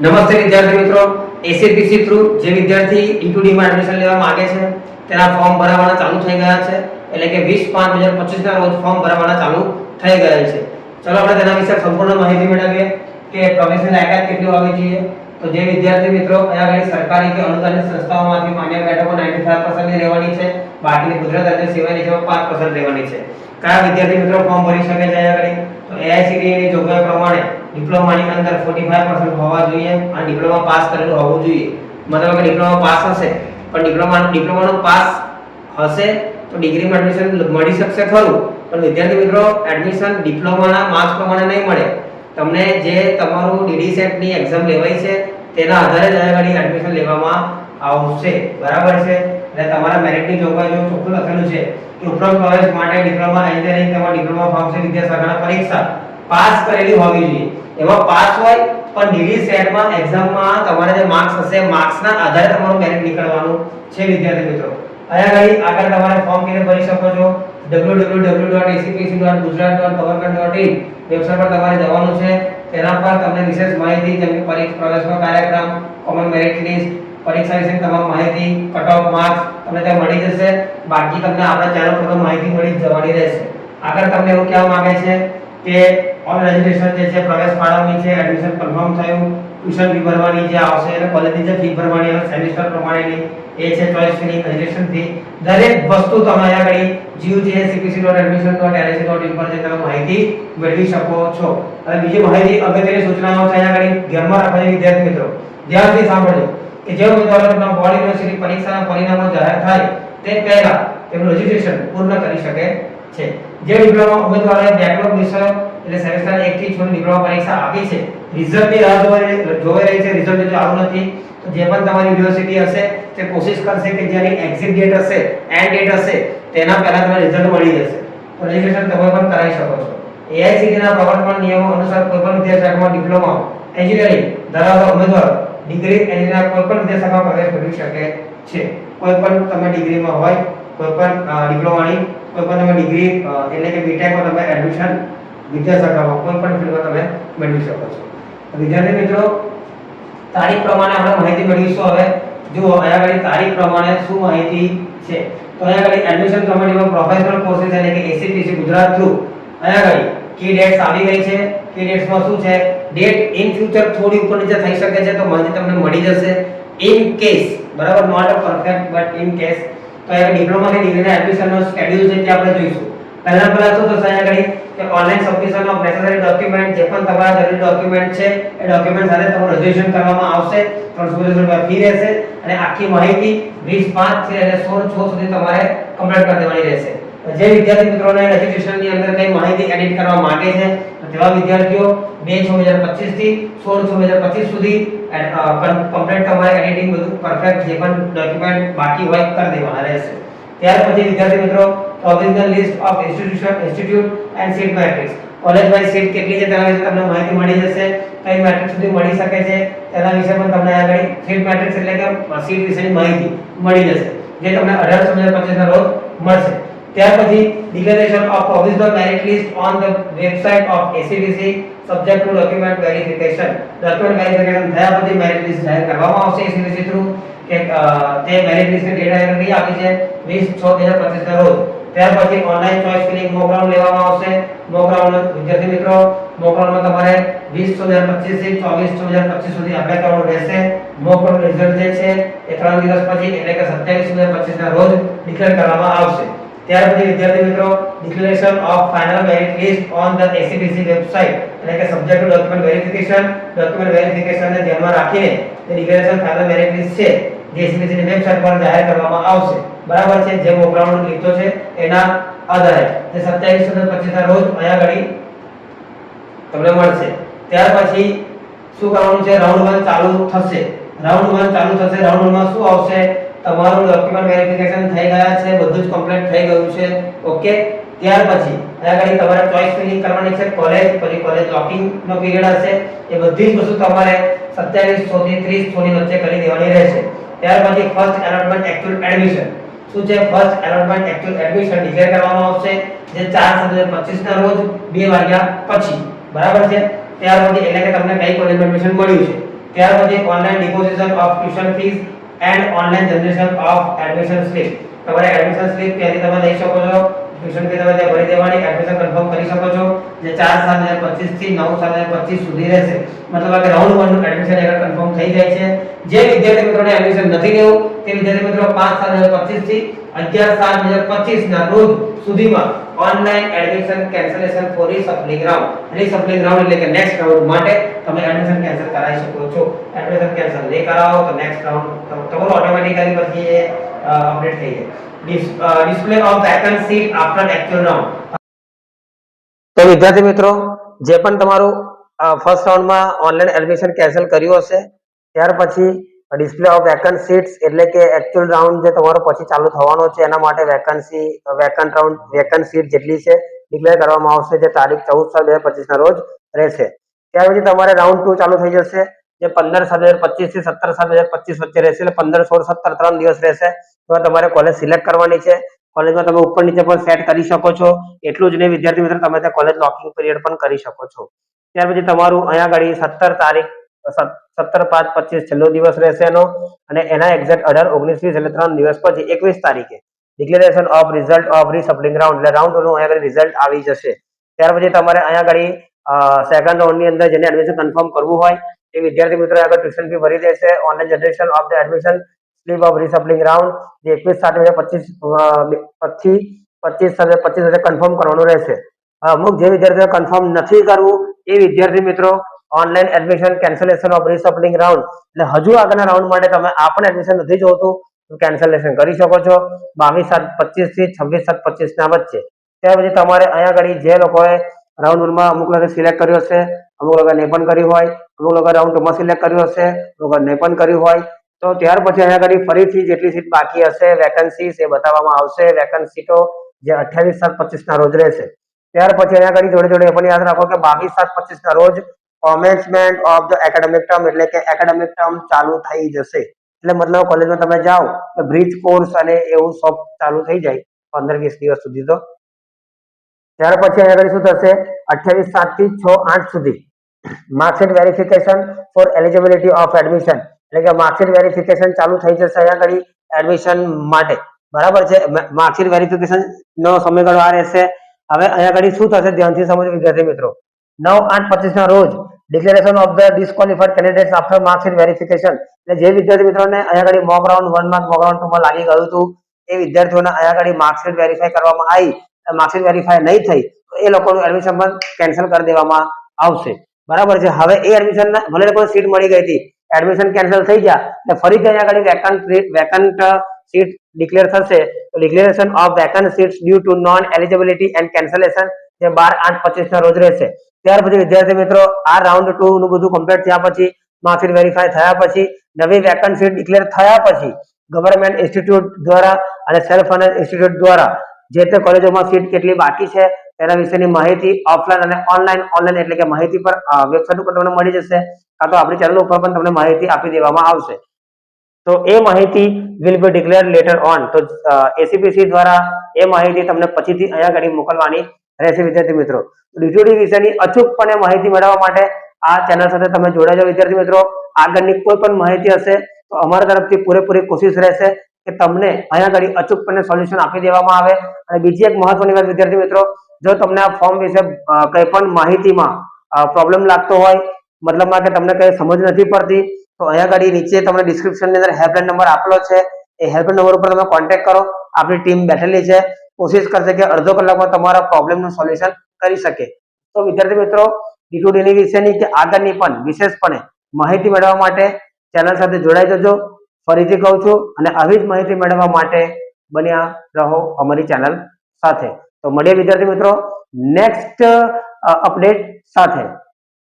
નમસ્તે વિદ્યાર્થી મિત્રો, એસીપીસી થ્રુ જે વિદ્યાર્થી ઈટુડી માં એડમિશન લેવા માંગે છે તેના ફોર્મ ભરવાના ચાલુ થઈ ગયા છે. એટલે કે 20/5/2025 ના રોજ ફોર્મ ભરવાના ચાલુ થઈ ગયા છે. ચલો આપણે તેના વિશે સંપૂર્ણ માહિતી મેળવીએ કે પ્રવેશની લાયકાત કેટલી હોવી જોઈએ. તો જે વિદ્યાર્થી મિત્રો અહીંયા આગળ સરકારી કે અનુદાનિત સંસ્થાઓમાંથી માન્ય બેઠકો 95% ની રહેવાની છે, બાકીની ગુજરાત રાજ્ય સિવાયની જેમાં 5% રહેવાની છે. કયા વિદ્યાર્થી મિત્રો ફોર્મ ભરી શકે છે અહીંયા આગળ? તો એઆઈસીટીઈ ની જોગવાઈ પ્રમાણે ડિપ્લોમાની અંદર 45% હોવા જોઈએ અને ડિપ્લોમા પાસ કરેલું હોવું જોઈએ. મતલબ કે ડિપ્લોમા પાસ હશે પણ ડિપ્લોમાનો પાસ હશે તો ડિગ્રીમાં એડમિશન મળી શકશે ખરું, પણ વિદ્યાર્થી મિત્રો એડમિશન ડિપ્લોમાના માર્ક્સ પ્રમાણે નહીં મળે. તમને જે તમારું ડીડી સેટ ની એક્ઝામ લેવાય છે તેના આધારે જ અહીંયા એડમિશન લેવામાં આવશે. બરાબર છે? એટલે તમારા મેરિટની જોગવાઈ જો ચોખ્ખું લખેલું છે કે ઉપરોક્ત પ્રવેશ માટે ડિપ્લોમા એન્જિનિયરિંગ તેમજ ડિપ્લોમા ફાર્મસી વિદ્યાશાખાના પરીક્ષા પાસ કરેલી હોવી જોઈએ. એમાં પાસ હોય પણ ડીડી સેટમાં એક્ઝામમાં તમારે જે માર્ક્સ હશે માર્ક્સના આધારે તમારું મેરિટ નીકળવાનું છે વિદ્યાર્થી મિત્રો. અહીંયા આગળ તમારે ફોર્મ કેને ભરી શકો છો? www.acpc.gujarat.government.in વેબસાઈટ પર તમારે જવાનું છે. તેના પર તમને વિશેષ માહિતી જેમ કે પરીક્ષા પ્રવેશનો કાર્યક્રમ, કોમન મેરિટ લિસ્ટ, પરીક્ષા વિશેની તમામ માહિતી, કટ ઓફ માર્ક્સ તમને ત્યાં મળી જશે. બાકી તમને આપણા ચેનલ પર માહિતી મળી જવાની રહેશે. આગળ તમને એવું કહેવા માંગે છે કે ઓનલાઈન રજિસ્ટ્રેશન જે છે પ્રવેશ ફાળવણી છે, એડમિશન કન્ફર્મ થયું, ટ્યુશન ફી ભરવાની જે આવશે અને કોલેજની જે ફી ભરવાની અને સેમેસ્ટર પ્રમાણેની એ છે ચોઇસ ફી, રજિસ્ટ્રેશન ફી, દરેક વસ્તુ તમે અહીંયા આગળ gujcpc.admission.nic.in પર જે તમે માહિતી મેળવી શકો છો. અને બીજી માહિતી અગત્યની સૂચનાઓ છે અહીંયા આગળ ધ્યાનમાં રાખવાની વિદ્યાર્થી મિત્રો. ધ્યાનથી સાંભળજો કે જે ઉમેદવારો તેમના બોર્ડ યુનિવર્સિટી પરીક્ષાના પરિણામો જાહેર થાય તે પહેલા તેમનું રજિસ્ટ્રેશન પૂર્ણ કરી શકે છે. જે ડિપ્લોમા ઉમેદવારોએ બેકલોગ વિષયો એટલે સેમેસ્ટર 1 થી 6 ની ડિપ્લોમા પરીક્ષા આપી છે, રિઝલ્ટની રાહ જોઈ રહી છે, રિઝલ્ટ જો આવ્યું નથી તો જે પણ તમારી યુનિવર્સિટી હશે તે કોશિશ કરશે કે જેની એક્ઝિટ ડેટ હશે, એન્ડ ડેટ હશે તેના પહેલા તમને રિઝલ્ટ મળી જશે. તો રજિસ્ટ્રેશન તમે પણ કરાવી શકો છો. એઆઈસીટી ના પ્રવર્તમાન નિયમો અનુસાર કોઈપણ વિદ્યાશાખામાં ડિપ્લોમા એન્જિનિયરિંગ ધરાવતા ઉમેદવારો ડિગ્રી એન્જિનિયર કોઈપણ વિદ્યાશાખામાં પ્રવેશ મેળવી શકે છે. કોઈપણ તમે ડિગ્રીમાં હોય, કોઈપણ ડિપ્લોમાની કોઈપણ તમે ડિગ્રી એટલે કે બીટેકમાં તમે એડમિશન વિદ્યાશાખામાં કોઈપણ ફિલ્ડમાં તમે મેળવી શકો છો. વિદ્યાર્થી મિત્રો તારીખ પ્રમાણે આપણે માહિતી મેળવીશું. હવે જુઓ અહીંયા આગળ તારીખ પ્રમાણે શું માહિતી છે. તો અહીંયા આગળ એડમિશન કમિટીમાં પ્રોફેશનલ કોર્सेस એટલે કે એસીપીસી ગુજરાત થ્રુ અહીંયા આગળ કી ડેટ્સ આવી ગઈ છે. કી ડેટ્સમાં શું છે? ડેટ ઇન ફ્યુચર થોડી ઉપર નીચે થઈ શકે છે તો માહિતી તમને મળી જશે. ઇન કેસ, બરાબર, not a perfect but in case. તો અહીંયા ડિપ્લોમાની ડિગ્રીના એડમિશનનો શેડ્યુલ છે તે આપણે જોઈશું. પહેલા શું થશે અહીંયા આગળ કે online submission of necessary document, જે પણ તમારા જરૂરી ડોક્યુમેન્ટ છે એ ડોક્યુમેન્ટ સાથે તમારું રજિસ્ટ્રેશન કરવામાં આવશે. 350 રૂપિયા ફી રહેશે અને આખી માહિતી 20/5 થી અને 16/6 સુધી તમારે કમ્પ્લીટ કરી દેવાની રહેશે. જે વિદ્યાર્થી મિત્રોને રજિસ્ટ્રેશનની અંદર કઈ માહિતી એડિટ કરવા માંગે છે તો તેવા વિદ્યાર્થીઓ 2/6/2025 થી 16/6/2025 સુધી કમ્પ્લીટ તમારે એડિટિંગ બધું પરફેક્ટ જે પણ ડોક્યુમેન્ટ બાકી હોય કરી દેવાના રહેશે. ત્યાર પછી વિદ્યાર્થી મિત્રો provisional list of institute and sit matrix, college wise seat કેટલી છે તેના વિશે તમને માહિતી મળી જશે. કઈ મેટ્રિક્સ સુધી મળી શકે છે તેના વિશે પણ તમને આગળ સીટ મેટ્રિક્સ એટલે કે સીટ વિશેની માહિતી મળી જશે, જે તમને 18/6/2025 ના રોજ મળશે. ત્યાર પછી declaration of provisional merit list on the website of ACDC subject to document verification. Document verification થયા પછી મેરિટ લિસ્ટ જાહેર કરવામાં આવશે એસીડીસી થ્રુ કે તે મેરિટ લિસ્ટની ડેટ આવી આપી છે 20/6/2025 ના રોજ. ત્યાર પછી online choice feeling mock round લેવામાં આવશે. મોક રાઉન્ડ વિદ્યાર્થી મિત્રો મોક રાઉન્ડમાં તમારે 20/6/2025 થી 24/6/2025 સુધી અપ્લાય કરવાનું રહેશે. મોક રાઉન્ડ રિઝલ્ટ જે છે એ 3 દિવસ પછી એટલે કે 27/6/2025 ના રોજ ડિક્લેર કરવામાં આવશે. ત્યાર પછી વિદ્યાર્થી મિત્રો declaration of final merit list on the ACDC website એટલે કે સબજેક્ટ ટુ ડોક્યુમેન્ટ વેરિફિકેશનને ધ્યાનમાં રાખીને તે ડિક્લેરેશન ફાઇનલ મેરિટ લિસ્ટ છે જે એસીડીસી ની વેબસાઇટ પર જાહેર કરવામાં આવશે. બરાબર છે? જે મોક રાઉન્ડ લીધો છે એના આધારે જે 27/6/2025 ના રોજ અહીંયા ઘડી તમને મળશે. ત્યાર પછી શું કરવાનું છે? રાઉન્ડ 1 ચાલુ થશે. રાઉન્ડ 1 ચાલુ થશે. રાઉન્ડ 1 માં શું આવશે? તમારું ડોક્યુમેન્ટ વેરિફિકેશન થઈ ગયા છે, બધું જ કમ્પ્લીટ થઈ ગયું છે. ઓકે. ત્યાર પછી અહીંયા તમારે ચોઇસ ફિલિંગ કરવાની છે. કોલેજ પછી કોલેજ લોકિંગ નો પીરિયડ હશે. એ બધી જ વસ્તુ તમારે 27/6 થી 30/6 ની વચ્ચે કરી દેવાની રહેશે. ત્યાર પછી ફર્સ્ટ એલોટમેન્ટ એક્ચ્યુઅલ એડમિશન શું છે? First allotment actual admission declare કરવામાં આવશે જે 4/7/2025 ના રોજ 2 વાગ્યા પછી. બરાબર છે? ત્યાર પછી એટલે કે તમને કઈ કોલેજમાં એડમિશન મળ્યું છે ત્યાર પછી online deposition of tuition fees and online generation of admission slip. તમારે એડમિશન સ્લીપ ત્યાંથી તમે લઈ શકો છો. ટ્યુશન ફી તમે ત્યાં ભરી દેવાની, એડમિશન કન્ફર્મ કરી શકો છો. જે 4/7/2025 થી 9/7/2025 સુધી રહેશે. મતલબ કે રાઉન્ડ 1 નું એડમિશન એકવાર કન્ફર્મ થઈ જાય છે. જે વિદ્યાર્થી મિત્રોને એડમિશન નથી લેવું તે વિદ્યાર્થી મિત્રો 5/7/2025 થી 11/7/2025 ના રોજ સુધીમાં online admission cancellation for reshuffling round. Reshuffling round એટલે કે નેક્સ્ટ રાઉન્ડ માટે તમે એડમિશન કેન્સલ કરાવી શકો છો. એડમિશન કેન્સલ નહીં કરાવો તો નેક્સ્ટ રાઉન્ડ તમારું ઓટોમેટિકલી પછી એ અપડેટ થઈ જાય. Display of vacant seat after actual round. તો વિદ્યાર્થી મિત્રો જે પણ તમારું ફર્સ્ટ રાઉન્ડમાં ઓનલાઈન એડમિશન કેન્સલ કર્યું હશે ત્યાર પછી ડિસ્પ્લે ઓફ વેકન્ટ સીટ્સ એટલે કે એક્ચ્યુઅલ રાઉન્ડ જે તમારો પછી ચાલુ થવાનો છે એના માટે વેકન્ટ રાઉન્ડ વેકન્ટ સીટ જેટલી છે ડિક્લેર કરવામાં આવશે, જે તારીખ 14/7/2025 ના રોજ રહેશે. ત્યાર પછી તમારે રાઉન્ડ 2 ચાલુ થઈ જશે, જે 15/7/2025 થી 17/7/2025 વચ્ચે રહેશે. એટલે 15, 16, 17 3 દિવસ રહેશે. તો તમારે કોલેજ સિલેક્ટ કરવાની છે. કોલેજમાં તમે ઉપર નીચે પણ સેટ કરી શકો છો. એટલું જ નહીં વિદ્યાર્થી મિત્રો, તમે ત્યાં કોલેજ લોકિંગ પીરિયડ પણ કરી શકો છો. ત્યાર પછી તમારું અહીંયા આગળ 17/5/25 છેલ્લો દિવસ રહેશે એનો, અને એના એક્ઝેક્ટ 18, 19, 20 એટલે 3 દિવસ પછી 21 તારીખે declaration of result of reshuffling round એટલે રાઉન્ડ 2 નું અહીંયા આગળ રિઝલ્ટ આવી જશે. ત્યાર પછી તમારે અહીંયા આગળ સેકન્ડ રાઉન્ડ ની અંદર જેને એડમિશન કન્ફર્મ કરવું હોય એ વિદ્યાર્થી મિત્રો આગળ ટ્યુશન ફી ભરી દેશે. Online generation of the admission slip of reshuffling round જે 21/7/2025 કન્ફર્મ કરવાનું રહેશે. અમુક જે વિદ્યાર્થીઓ કન્ફર્મ નથી કરવું એ વિદ્યાર્થી મિત્રો online admission cancellation of reshuffling round એટલે હજુ આગળના રાઉન્ડ માટે તમે આ પણ એડમિશન નથી જોતું તો કેન્સલેશન કરી શકો છો 22/7/25 થી 26/7/25 ના વચ્ચે. ત્યાર પછી તમારે અહીંયા આગળ જે લોકોએ રાઉન્ડ 1 માં અમુક લોકો સિલેક્ટ કર્યો હશે, અમુક લોકો નહીં પણ કર્યું હોય, અમુક લોકો રાઉન્ડ 2 માં સિલેક્ટ કર્યું હશે, અમુક લોકો નહીં પણ કર્યું હોય, તો ત્યાર પછી અહીંયા આગળ ફરીથી જેટલી સીટ બાકી હશે વેકન્સીઝ એ બતાવવામાં આવશે. વેકન્ટ સીટો જે 28/7/25 ના રોજ રહેશે. ત્યાર પછી અહીંયા આગળ જોડે જોડે એ પણ યાદ રાખો કે 22/7/25 ના રોજ કોમેન્સમેન્ટ ઓફ ધ એકેડેમિક ટર્મ એટલે કે એકેડેમિક ટર્મ ચાલુ થઈ જશે. એટલે મતલબ કોલેજમાં તમે જાઓ તો બ્રિજ કોર્સ અને એવું સબ ચાલુ થઈ જાય 15-20 દિવસ સુધી. તો ત્યાર પછી અહીંયા આગળ શું થશે 28/7 થી 6/8 સુધી marksheet verification for eligibility of admission એટલે કે માર્કશીટ વેરિફિકેશન ચાલુ થઈ જશે અહીંયા આગળ એડમિશન માટે. બરાબર છે. માર્કશીટ વેરિફિકેશન નો સમયગાળો આ રહેશે. હવે અહીંયા આગળ શું થશે ધ્યાનથી સમજો વિદ્યાર્થી મિત્રો. 9/8/25 ના રોજ declaration of the disqualified candidates after marksheet verification એટલે જે વિદ્યાર્થી મિત્રોને અહીંયા આગળ મોક રાઉન્ડ 1 માં મોક રાઉન્ડ 2 માં લાગી ગયું હતું એ વિદ્યાર્થીઓને અહીંયા આગળ માર્કશીટ વેરીફાઈ કરવામાં આવી, માર્કશીટ વેરીફાઈ નહીં થઈ તો એ લોકોનું એડમિશન પણ કેન્સલ કરી દેવામાં આવશે. બરાબર છે. હવે એ એડમિશન ભલે લોકોને સીટ મળી ગઈ હતી, એડમિશન કેન્સલ થઈ ગયા એટલે ફરીથી અહીંયા આગળ વેકન્ટ સીટ ડિક્લેર થશે. તો declaration of vacant seats due to non eligibility and cancellation જે 12/8/25 ના રોજ રહેશે. ત્યાર પછી વિદ્યાર્થી મિત્રો આ રાઉન્ડ 2 નું બધું કમ્પ્લીટ થયા પછી માર્કશીટ વેરીફાઈ થયા પછી નવી વેકન્ટ સીટ ડિક્લેર થયા પછી ગવર્નમેન્ટ ઇન્સ્ટિટ્યૂટ દ્વારા અને સેલ્ફ ફાઇનાન્સ ઇન્સ્ટિટ્યૂટ દ્વારા જે તે કોલેજોમાં સીટ કેટલી બાકી છે તેના વિશેની માહિતી ઓફલાઈન અને ઓનલાઈન એટલે કે માહિતી પર વેબસાઇટ ઉપર તમને મળી જશે, કાં તો આપણી ચેનલ ઉપર પણ તમને માહિતી આપી દેવામાં આવશે. તો એ માહિતી will be declare letter on. તો એસીપીસી દ્વારા એ માહિતી તમને પછીથી અહીંયા આગળ મોકલવાની રહેશે વિદ્યાર્થી મિત્રો. ડીટીડી વિશેની અચૂકપણે માહિતી મેળવવા માટે આ ચેનલ સાથે તમે જોડાઈ જાઓ વિદ્યાર્થી મિત્રો. આગળની કોઈ પણ માહિતી હશે તો અમારા તરફથી પૂરેપૂરી કોશિશ રહેશે કે તમને અહીંયા આગળ અચૂકપણે સોલ્યુશન આપી દેવામાં આવે. અને બીજી એક મહત્વની વાત વિદ્યાર્થી મિત્રો, જો તમને આ ફોર્મ વિશે કંઈ પણ માહિતીમાં પ્રોબ્લેમ લાગતો હોય, મતલબમાં કે તમને કંઈ સમજ નથી પડતી, તો અહીંયા આગળ નીચે તમને ડિસ્ક્રિપ્શનની અંદર હેલ્પલાઇન નંબર આપેલો છે. એ હેલ્પલાઇન નંબર ઉપર તમે કોન્ટેક્ટ કરો. આપણી ટીમ બેઠેલી છે, કોશિશ કરશે કે અડધો કલાકમાં તમારા પ્રોબ્લેમનું સોલ્યુશન કરી શકે. તો વિદ્યાર્થી મિત્રો ડીટીડી વિશેની કે આગળની પણ વિશેષપણે માહિતી મેળવવા માટે ચેનલ સાથે જોડાઈ જજો. ફરીથી કહું છું, અને આવી જ માહિતી મેળવવા માટે બન્યા રહો અમારી ચેનલ સાથે. તો મળીએ વિદ્યાર્થી મિત્રો નેક્સ્ટ અપડેટ સાથે.